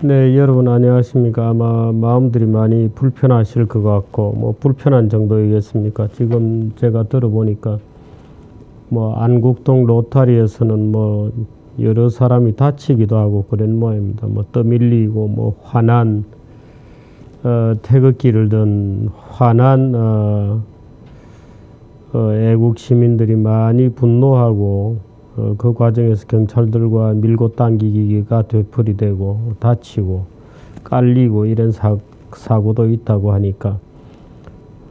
네, 여러분 안녕하십니까. 아마 마음들이 많이 불편하실 것 같고, 뭐 불편한 정도이겠습니까? 지금 제가 들어보니까 뭐 안국동 로타리에서는 뭐 여러 사람이 다치기도 하고 그런 모양입니다. 뭐 떠밀리고 뭐 화난 태극기를 든 화난 애국 시민들이 많이 분노하고 그 과정에서 경찰들과 밀고 당기기가 되풀이되고 다치고 깔리고 이런 사고도 있다고 하니까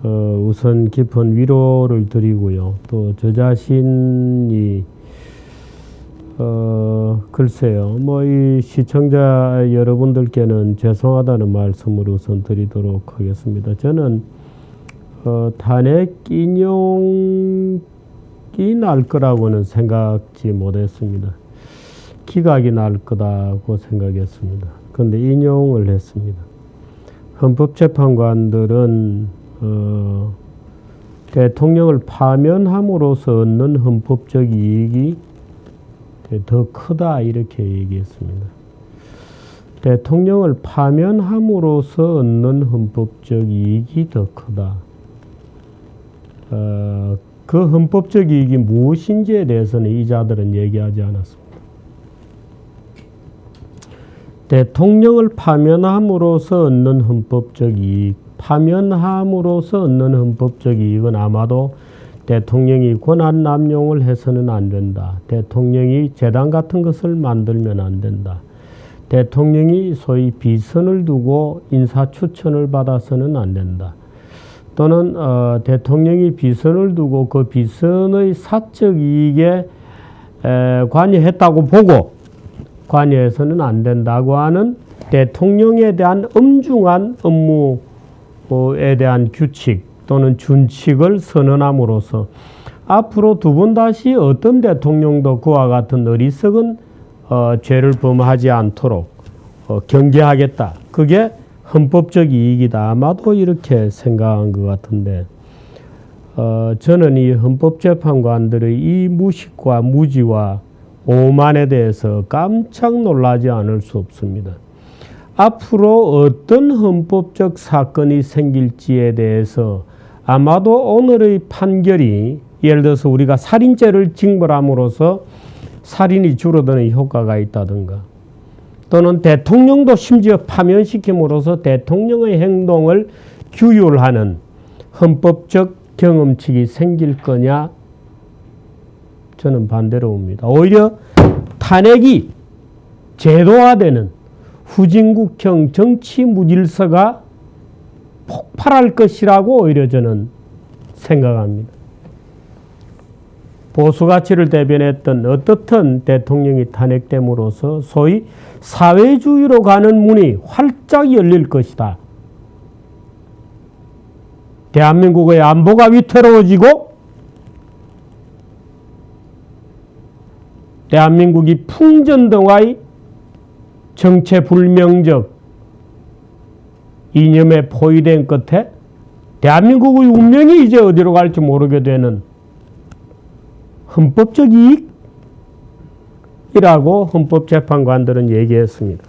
우선 깊은 위로를 드리고요. 또 저 자신이 글쎄요, 뭐 이 시청자 여러분들께는 죄송하다는 말씀을 우선 드리도록 하겠습니다. 저는 탄핵 인용이 날 거라고는 생각지 못했습니다. 기각이 날 거다고 생각했습니다. 그런데 인용을 했습니다. 헌법재판관들은 대통령을 파면함으로써 얻는 헌법적 이익이 더 크다 이렇게 얘기했습니다. 대통령을 파면함으로써 얻는 헌법적 이익이 더 크다. 그 헌법적 이익이 무엇인지에 대해서는 이자들은 얘기하지 않았습니다. 대통령을 파면함으로써 얻는 헌법적 이익, 파면함으로써 얻는 헌법적 이익은 아마도 대통령이 권한 남용을 해서는 안 된다. 대통령이 재단 같은 것을 만들면 안 된다. 대통령이 소위 비선을 두고 인사 추천을 받아서는 안 된다. 또는 대통령이 비선을 두고 그 비선의 사적 이익에 관여했다고 보고 관여해서는 안 된다고 하는 대통령에 대한 엄중한 업무에 대한 규칙 또는 준칙을 선언함으로써 앞으로 두 번 다시 어떤 대통령도 그와 같은 어리석은 죄를 범하지 않도록 경계하겠다. 그게 헌법적 이익이다. 아마도 이렇게 생각한 것 같은데 저는 이 헌법재판관들의 이 무식과 무지와 오만에 대해서 깜짝 놀라지 않을 수 없습니다. 앞으로 어떤 헌법적 사건이 생길지에 대해서 아마도 오늘의 판결이 예를 들어서 우리가 살인죄를 징벌함으로써 살인이 줄어드는 효과가 있다든가 또는 대통령도 심지어 파면시킴으로써 대통령의 행동을 규율하는 헌법적 경험칙이 생길 거냐? 저는 반대로 봅니다. 오히려 탄핵이 제도화되는 후진국형 정치 무질서가 폭발할 것이라고 오히려 저는 생각합니다. 보수가치를 대변했던 어떻든 대통령이 탄핵됨으로써 소위 사회주의로 가는 문이 활짝 열릴 것이다. 대한민국의 안보가 위태로워지고 대한민국이 풍전등화의 정체불명적 이념에 포위된 끝에 대한민국의 운명이 이제 어디로 갈지 모르게 되는 헌법적 이익이라고 헌법재판관들은 얘기했습니다.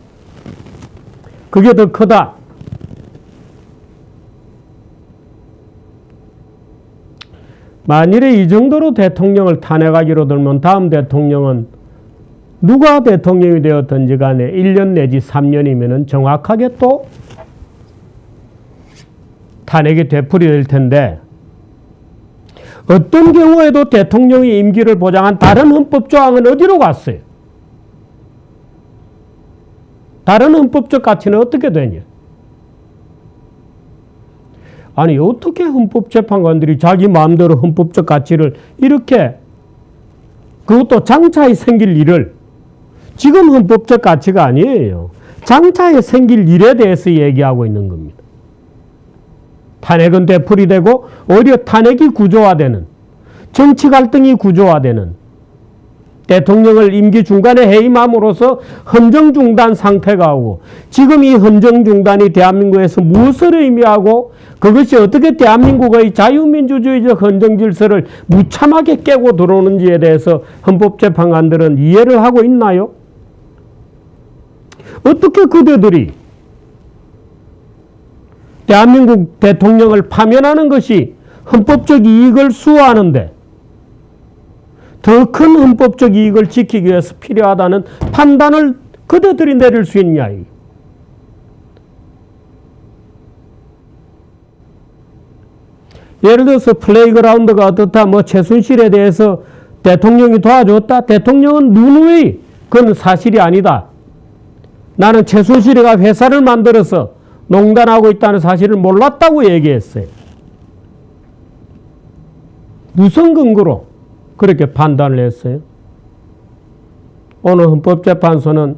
그게 더 크다. 만일에 이 정도로 대통령을 탄핵하기로 들면 다음 대통령은 누가 대통령이 되었든지 간에 1년 내지 3년이면 정확하게 또 탄핵이 되풀이될 텐데 어떤 경우에도 대통령의 임기를 보장한 다른 헌법 조항은 어디로 갔어요? 다른 헌법적 가치는 어떻게 되냐? 아니 어떻게 헌법재판관들이 자기 마음대로 헌법적 가치를 이렇게 그것도 장차에 생길 일을 지금 헌법적 가치가 아니에요. 장차에 생길 일에 대해서 얘기하고 있는 겁니다. 탄핵은 되풀이되고 오히려 탄핵이 구조화되는 정치 갈등이 구조화되는 대통령을 임기 중간에 해임함으로써 헌정 중단 상태가 오고 지금 이 헌정 중단이 대한민국에서 무엇을 의미하고 그것이 어떻게 대한민국의 자유민주주의적 헌정 질서를 무참하게 깨고 들어오는지에 대해서 헌법재판관들은 이해를 하고 있나요? 어떻게 그대들이 대한민국 대통령을 파면하는 것이 헌법적 이익을 수호하는데 더 큰 헌법적 이익을 지키기 위해서 필요하다는 판단을 그대들이 내릴 수 있냐. 예를 들어서 플레이그라운드가 어떻다, 뭐 최순실에 대해서 대통령이 도와줬다. 대통령은 누누이 그건 사실이 아니다. 나는 최순실이가 회사를 만들어서 농단하고 있다는 사실을 몰랐다고 얘기했어요. 무슨 근거로 그렇게 판단을 했어요? 오늘 헌법재판소는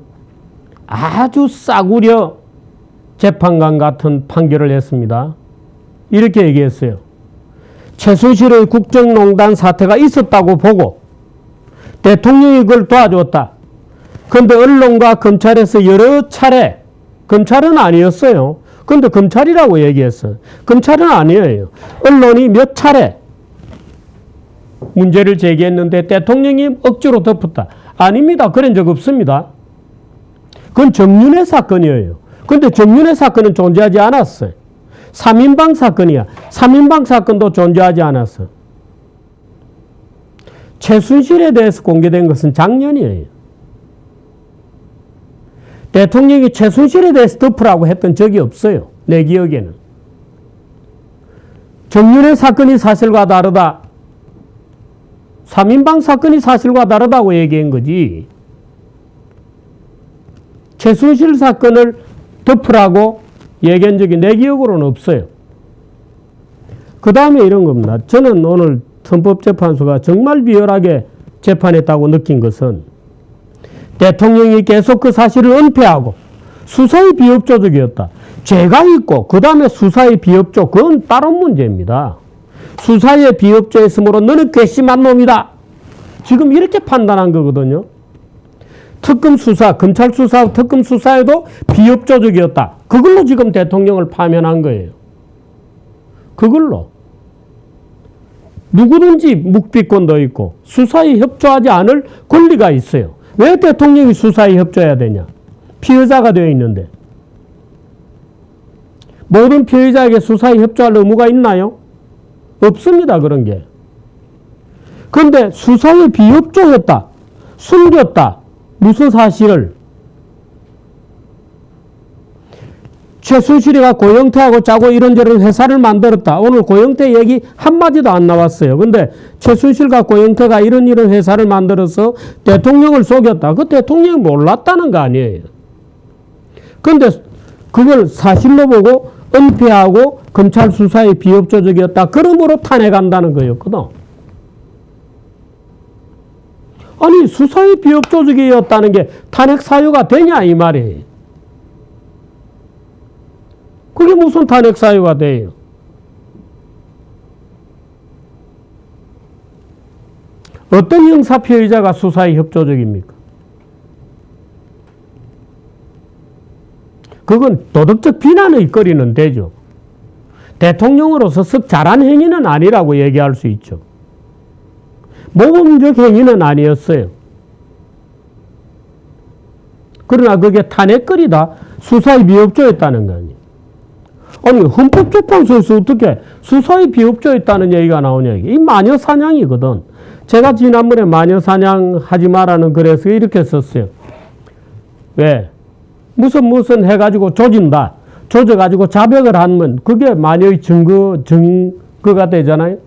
아주 싸구려 재판관 같은 판결을 했습니다. 이렇게 얘기했어요. 최순실의 국정농단 사태가 있었다고 보고 대통령이 그걸 도와줬다. 그런데 언론과 검찰에서 여러 차례, 검찰은 아니었어요. 그런데 검찰이라고 얘기했어요. 검찰은 아니에요. 언론이 몇 차례 문제를 제기했는데 대통령이 억지로 덮었다. 아닙니다. 그런 적 없습니다. 그건 정윤회 사건이에요. 그런데 정윤회 사건은 존재하지 않았어요. 3인방 사건이야. 3인방 사건도 존재하지 않았어. 최순실에 대해서 공개된 것은 작년이에요. 대통령이 최순실에 대해서 덮으라고 했던 적이 없어요. 내 기억에는. 정윤회 사건이 사실과 다르다. 3인방 사건이 사실과 다르다고 얘기한 거지. 최순실 사건을 덮으라고 얘기한 적이 내 기억으로는 없어요. 그 다음에 이런 겁니다. 저는 오늘 헌법재판소가 정말 비열하게 재판했다고 느낀 것은 대통령이 계속 그 사실을 은폐하고 수사의 비협조적이었다. 죄가 있고 그 다음에 수사의 비협조, 그건 다른 문제입니다. 수사에 비협조했으므로 너는 괘씸한 놈이다. 지금 이렇게 판단한 거거든요. 특검 수사, 검찰 수사, 특검 수사에도 비협조적이었다. 그걸로 지금 대통령을 파면한 거예요. 그걸로. 누구든지 묵비권도 있고 수사에 협조하지 않을 권리가 있어요. 왜 대통령이 수사에 협조해야 되냐? 피의자가 되어 있는데. 모든 피의자에게 수사에 협조할 의무가 있나요? 없습니다. 그런 게. 그런데 수사에 비협조했다. 숨겼다. 무슨 사실을? 최순실이가 고영태하고 짜고 이런저런 회사를 만들었다. 오늘 고영태 얘기 한마디도 안 나왔어요. 근데 최순실과 고영태가 이런 회사를 만들어서 대통령을 속였다. 그 대통령이 몰랐다는 거 아니에요. 그런데 그걸 사실로 보고 은폐하고 검찰 수사에 비협조적이었다. 그러므로 탄핵한다는 거였거든. 아니, 수사에 비협조적이었다는 게 탄핵 사유가 되냐 이 말이에요. 그게 무슨 탄핵 사유가 돼요? 어떤 형사 피의자가 수사에 협조적입니까? 그건 도덕적 비난의 거리는 되죠. 대통령으로서 썩 잘한 행위는 아니라고 얘기할 수 있죠. 모범적 행위는 아니었어요. 그러나 그게 탄핵거리다. 수사에 비협조했다는 거 아니에요. 아니, 헌법재판소에서 어떻게 수사에 비협조했다는 얘기가 나오냐. 이 마녀사냥이거든. 제가 지난번에 마녀사냥 하지 마라는 글에서 이렇게 썼어요. 왜? 무슨 해가지고 조진다. 조져가지고 자백을 하면 그게 마녀의 증거가 되잖아요.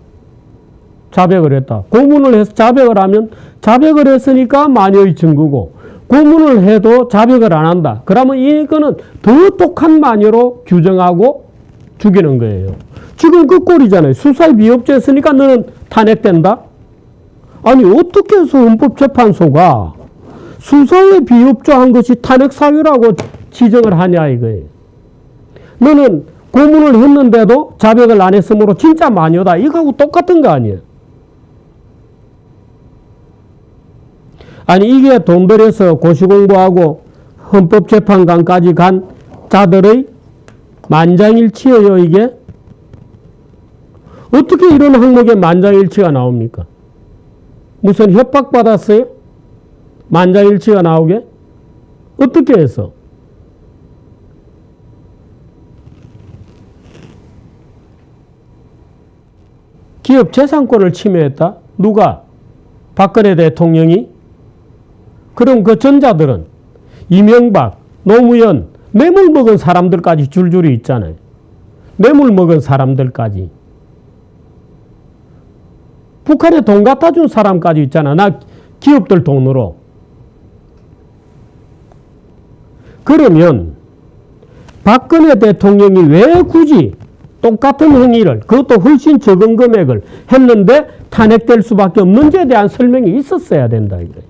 자백을 했다. 고문을 해서 자백을 하면 자백을 했으니까 마녀의 증거고, 고문을 해도 자백을 안 한다. 그러면 이거는 더 독한 마녀로 규정하고 죽이는 거예요. 지금 그 꼴이잖아요. 수사에 비협조했으니까 너는 탄핵된다? 아니, 어떻게 해서 헌법재판소가 수사에 비협조한 것이 탄핵 사유라고 지정을 하냐 이거예요. 너는 고문을 했는데도 자백을 안 했으므로 진짜 마녀다. 이거하고 똑같은 거 아니에요. 아니, 이게 돈 들여서 고시공부하고 헌법재판관까지 간 자들의 만장일치예요, 이게? 어떻게 이런 항목에 만장일치가 나옵니까? 무슨 협박받았어요? 만장일치가 나오게? 어떻게 해서? 기업 재산권을 침해했다? 누가? 박근혜 대통령이? 그럼 그 전자들은 이명박, 노무현, 뇌물 먹은 사람들까지 줄줄이 있잖아요. 뇌물 먹은 사람들까지. 북한에 돈 갖다 준 사람까지 있잖아. 나 기업들 돈으로. 그러면 박근혜 대통령이 왜 굳이 똑같은 행위를, 그것도 훨씬 적은 금액을 했는데 탄핵될 수밖에 없는지에 대한 설명이 있었어야 된다. 이거예요.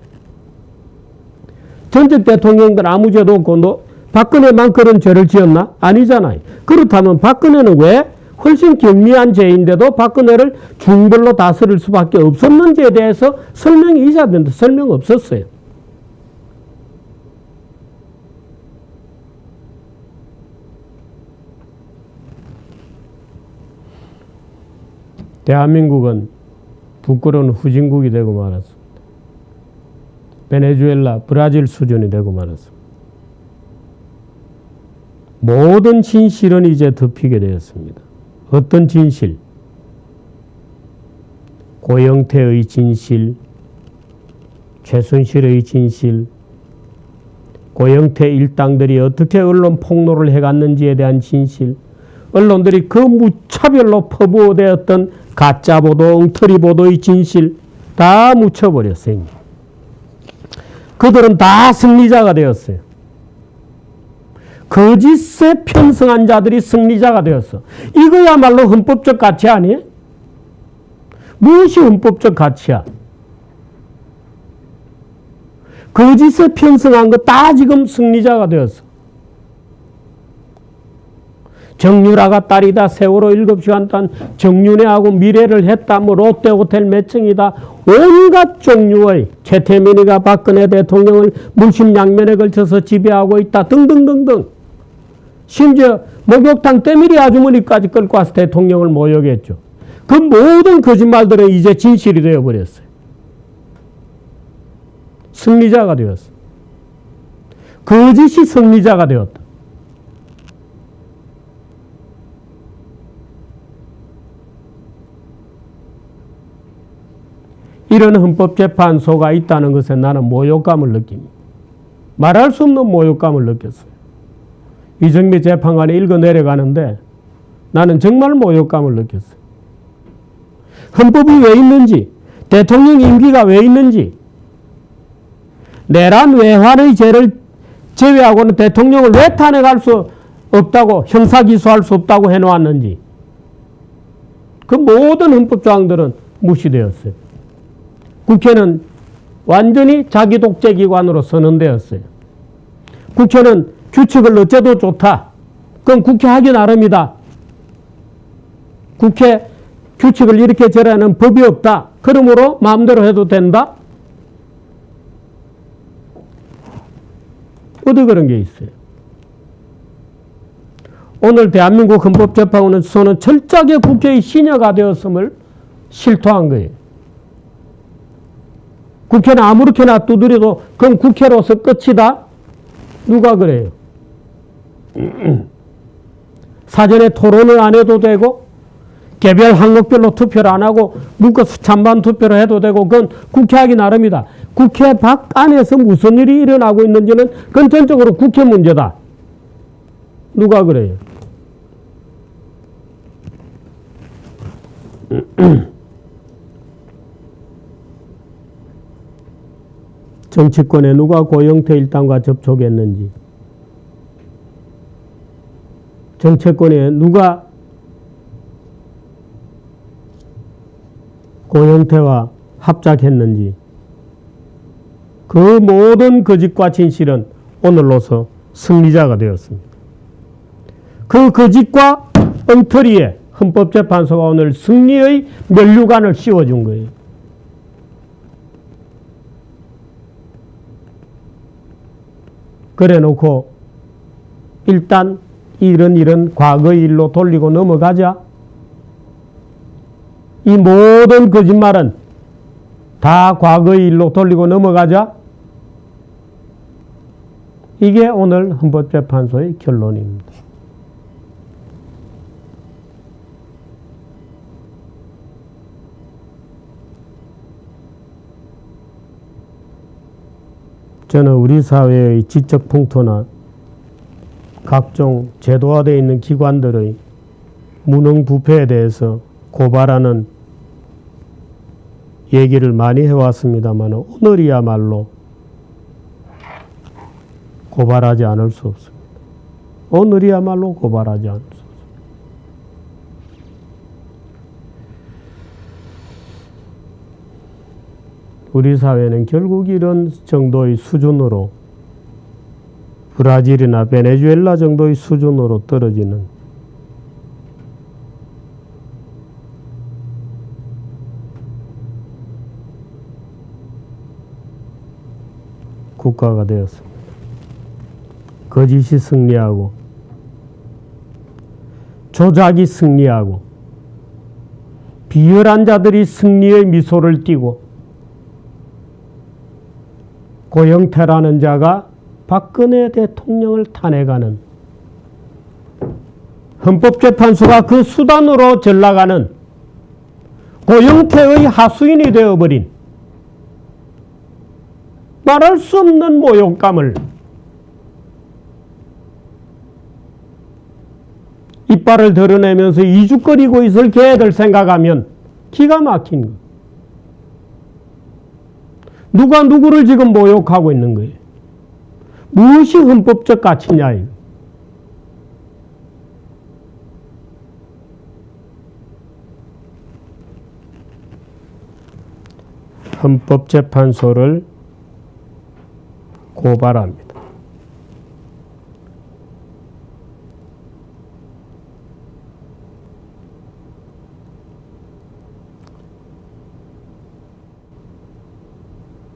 전직 대통령들 아무 죄도 없고 박근혜만 그런 죄를 지었나? 아니잖아요. 그렇다면 박근혜는 왜 훨씬 경미한 죄인데도 박근혜를 중벌로 다스릴 수밖에 없었는지에 대해서 설명이 있어야 된다. 설명 없었어요. 대한민국은 부끄러운 후진국이 되고 말았습니다. 베네수엘라, 브라질 수준이 되고 말았습니다. 모든 진실은 이제 덮이게 되었습니다. 어떤 진실? 고영태의 진실, 최순실의 진실, 고영태 일당들이 어떻게 언론 폭로를 해갔는지에 대한 진실, 언론들이 그 무차별로 퍼부어대었던 가짜보도, 엉터리보도의 진실 다 묻혀버렸어요. 그들은 다 승리자가 되었어요. 거짓에 편승한 자들이 승리자가 되었어. 이거야말로 헌법적 가치 아니에요? 무엇이 헌법적 가치야? 거짓에 편승한 거 다 지금 승리자가 되었어. 정유라가 딸이다. 세월호 7시간 단 정윤회하고 미래를 했다. 뭐 롯데호텔 매칭이다. 온갖 종류의 최태민이가 박근혜 대통령을 물심양면에 걸쳐서 지배하고 있다. 등등등등. 심지어 목욕탕 때밀이 아주머니까지 끌고 와서 대통령을 모욕했죠. 그 모든 거짓말들은 이제 진실이 되어버렸어요. 승리자가 되었어. 거짓이 승리자가 되었다. 이런 헌법재판소가 있다는 것에 나는 모욕감을 느낍니다. 말할 수 없는 모욕감을 느꼈어요. 이정미 재판관이 읽어 내려가는데 나는 정말 모욕감을 느꼈어요. 헌법이 왜 있는지, 대통령 임기가 왜 있는지, 내란 외환의 죄를 제외하고는 대통령을 왜 탄핵할 수 없다고, 형사기소할 수 없다고 해놓았는지, 그 모든 헌법 조항들은 무시되었어요. 국회는 완전히 자기 독재기관으로 선언되었어요. 국회는 규칙을 어째도 좋다. 그건 국회 하기 나름이다. 국회 규칙을 이렇게 저라는 법이 없다. 그러므로 마음대로 해도 된다. 어디 그런 게 있어요? 오늘 대한민국 헌법재판소는 철저하게 국회의 신여가 되었음을 실토한 거예요. 국회는 아무렇게나 두드려도 그건 국회로서 끝이다? 누가 그래요? 사전에 토론을 안 해도 되고 개별 항목별로 투표를 안 하고 묶어서 찬반 투표를 해도 되고 그건 국회 하기 나름이다. 국회 밖 안에서 무슨 일이 일어나고 있는지는 그건 전적으로 국회 문제다. 누가 그래요? 정치권에 누가 고영태 일당과 접촉했는지, 정치권에 누가 고영태와 합작했는지, 그 모든 거짓과 진실은 오늘로서 승리자가 되었습니다. 그 거짓과 엉터리에 헌법재판소가 오늘 승리의 면류관을 씌워준 거예요. 그래 놓고 일단 이런 과거의 일로 돌리고 넘어가자. 이 모든 거짓말은 다 과거의 일로 돌리고 넘어가자. 이게 오늘 헌법재판소의 결론입니다. 저는 우리 사회의 지적 풍토나 각종 제도화되어 있는 기관들의 무능부패에 대해서 고발하는 얘기를 많이 해왔습니다만 오늘이야말로 고발하지 않을 수 없습니다. 오늘이야말로 고발하지 않을 수 없습니다. 우리 사회는 결국 이런 정도의 수준으로 브라질이나 베네수엘라 정도의 수준으로 떨어지는 국가가 되었습니다. 거짓이 승리하고 조작이 승리하고 비열한 자들이 승리의 미소를 띠고 고영태라는 자가 박근혜 대통령을 탄핵하는, 헌법재판소가 그 수단으로 전락하는 고영태의 하수인이 되어버린 말할 수 없는 모욕감을 이빨을 드러내면서 이죽거리고 있을 걔들 생각하면 기가 막힌 거. 누가 누구를 지금 모욕하고 있는 거예요? 무엇이 헌법적 가치냐? 이거. 헌법재판소를 고발합니다.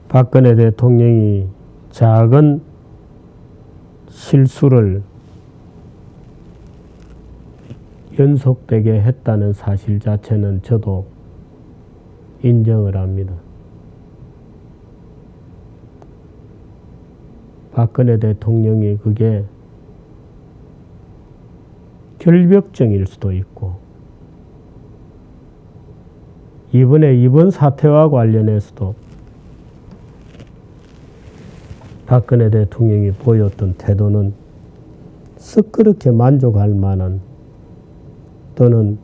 박근혜 대통령이 작은 실수를 연속되게 했다는 사실 자체는 저도 인정을 합니다. 박근혜 대통령이 그게 결벽증일 수도 있고, 이번 사태와 관련해서도 박근혜 대통령이 보였던 태도는 썩 그렇게 만족할 만한, 또는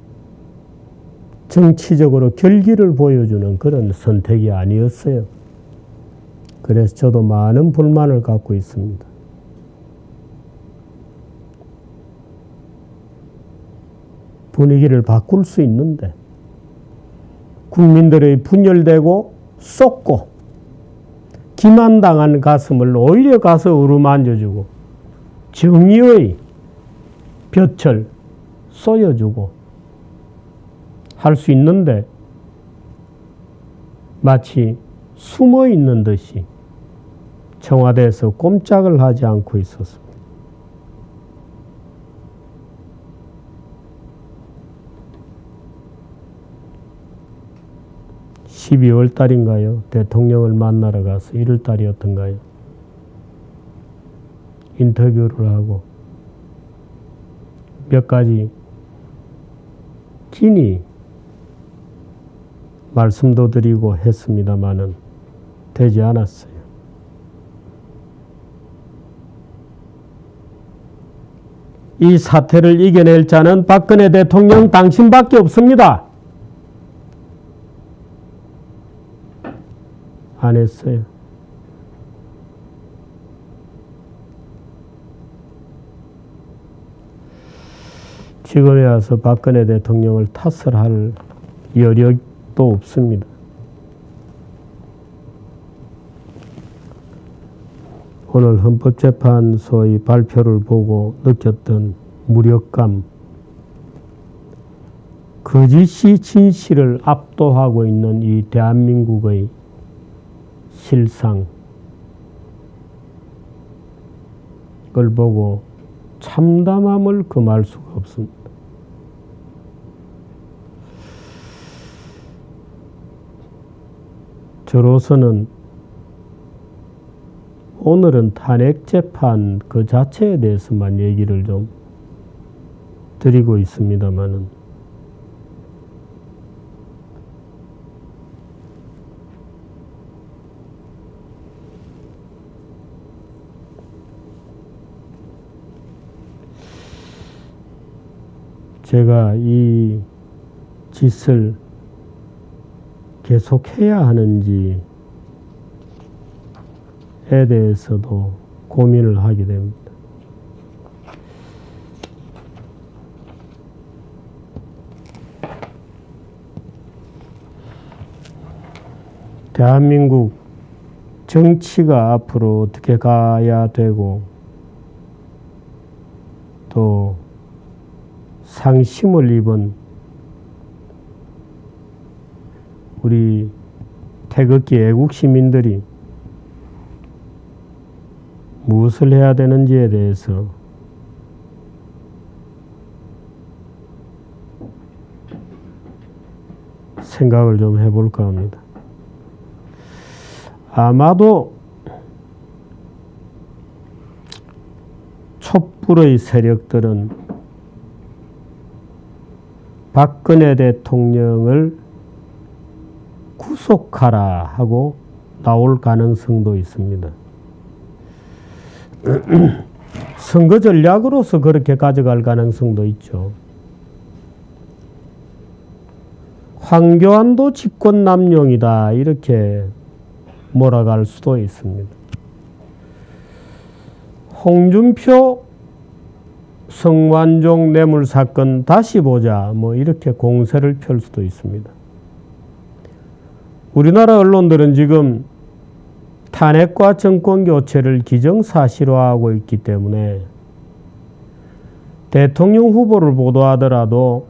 정치적으로 결기를 보여주는 그런 선택이 아니었어요. 그래서 저도 많은 불만을 갖고 있습니다. 분위기를 바꿀 수 있는데 국민들의 분열되고 쏟고 기만당한 가슴을 오히려 가서 어루만져주고 정의의 볕을 쏘여주고 할 수 있는데 마치 숨어 있는 듯이 청와대에서 꼼짝을 하지 않고 있었습니다. 12월 달인가요? 대통령을 만나러 가서 1월 달이었던가요? 인터뷰를 하고 몇 가지 긴히 말씀도 드리고 했습니다마는 되지 않았어요. 이 사태를 이겨낼 자는 박근혜 대통령 당신밖에 없습니다. 안 했어요. 지금에 와서 박근혜 대통령을 탓을 할 여력도 없습니다. 오늘 헌법재판소의 발표를 보고 느꼈던 무력감, 거짓이 진실을 압도하고 있는 이 대한민국의 실상, 그걸 보고 참담함을 금할 수가 없습니다. 저로서는 오늘은 탄핵재판 그 자체에 대해서만 얘기를 좀 드리고 있습니다마는 제가 이 짓을 계속해야 하는지에 대해서도 고민을 하게 됩니다. 대한민국 정치가 앞으로 어떻게 가야 되고 또 상심을 입은 우리 태극기 애국 시민들이 무엇을 해야 되는지에 대해서 생각을 좀 해볼까 합니다. 아마도 촛불의 세력들은 박근혜 대통령을 구속하라 하고 나올 가능성도 있습니다. 선거 전략으로서 그렇게 가져갈 가능성도 있죠. 황교안도 직권남용이다 이렇게 몰아갈 수도 있습니다. 홍준표 성완종 뇌물사건 다시 보자 뭐 이렇게 공세를 펼 수도 있습니다. 우리나라 언론들은 지금 탄핵과 정권교체를 기정사실화하고 있기 때문에 대통령 후보를 보도하더라도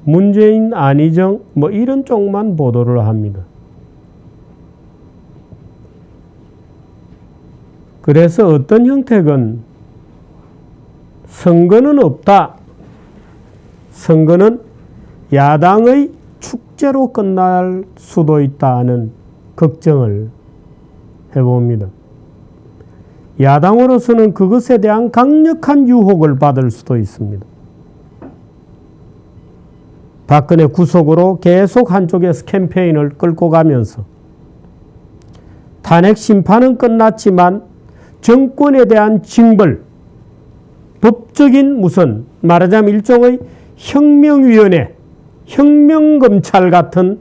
문재인, 안희정 뭐 이런 쪽만 보도를 합니다. 그래서 어떤 형태건 선거는 없다. 선거는 야당의 축제로 끝날 수도 있다는 걱정을 해봅니다. 야당으로서는 그것에 대한 강력한 유혹을 받을 수도 있습니다. 박근혜 구속으로 계속 한쪽에서 캠페인을 끌고 가면서 탄핵 심판은 끝났지만 정권에 대한 징벌, 법적인 무슨 말하자면 일종의 혁명위원회, 혁명검찰 같은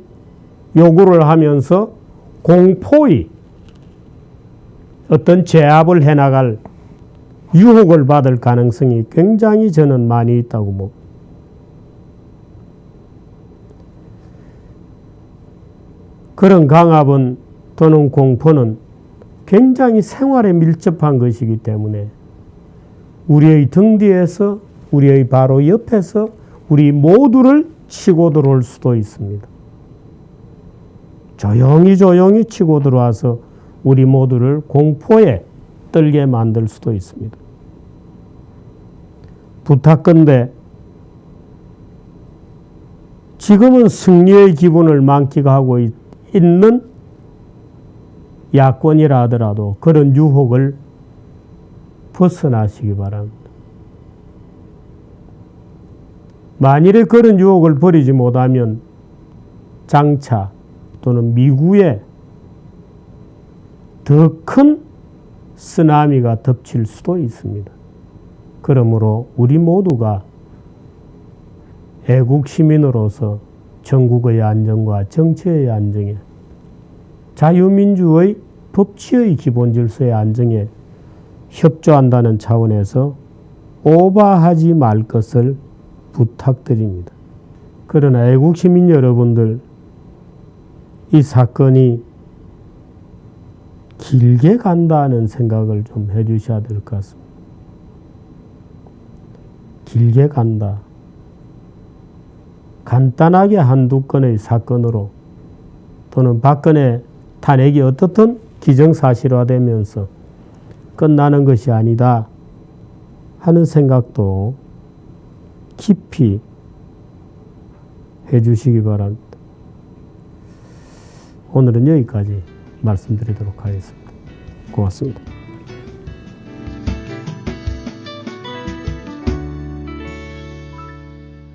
요구를 하면서 공포의 어떤 제압을 해나갈 유혹을 받을 가능성이 굉장히 저는 많이 있다고 봅니다. 그런 강압은 또는 공포는 굉장히 생활에 밀접한 것이기 때문에 우리의 등 뒤에서 우리의 바로 옆에서 우리 모두를 치고 들어올 수도 있습니다. 조용히 치고 들어와서 우리 모두를 공포에 떨게 만들 수도 있습니다. 부탁건대 지금은 승리의 기분을 만끽하고 있는 야권이라 하더라도 그런 유혹을 벗어나시기 바랍니다. 만일에 그런 유혹을 버리지 못하면 장차 또는 미국에 더 큰 쓰나미가 덮칠 수도 있습니다. 그러므로 우리 모두가 애국 시민으로서 전국의 안정과 정치의 안정에 자유민주의 법치의 기본 질서의 안정에 협조한다는 차원에서 오버하지 말 것을 부탁드립니다. 그러나 애국 시민 여러분들, 이 사건이 길게 간다는 생각을 좀 해주셔야 될 것 같습니다. 길게 간다. 간단하게 한두 건의 사건으로 또는 박근혜 탄핵이 어떻든 기정사실화되면서 끝나는 것이 아니다 하는 생각도 깊이 해주시기 바랍니다. 오늘은 여기까지 말씀드리도록 하겠습니다. 고맙습니다.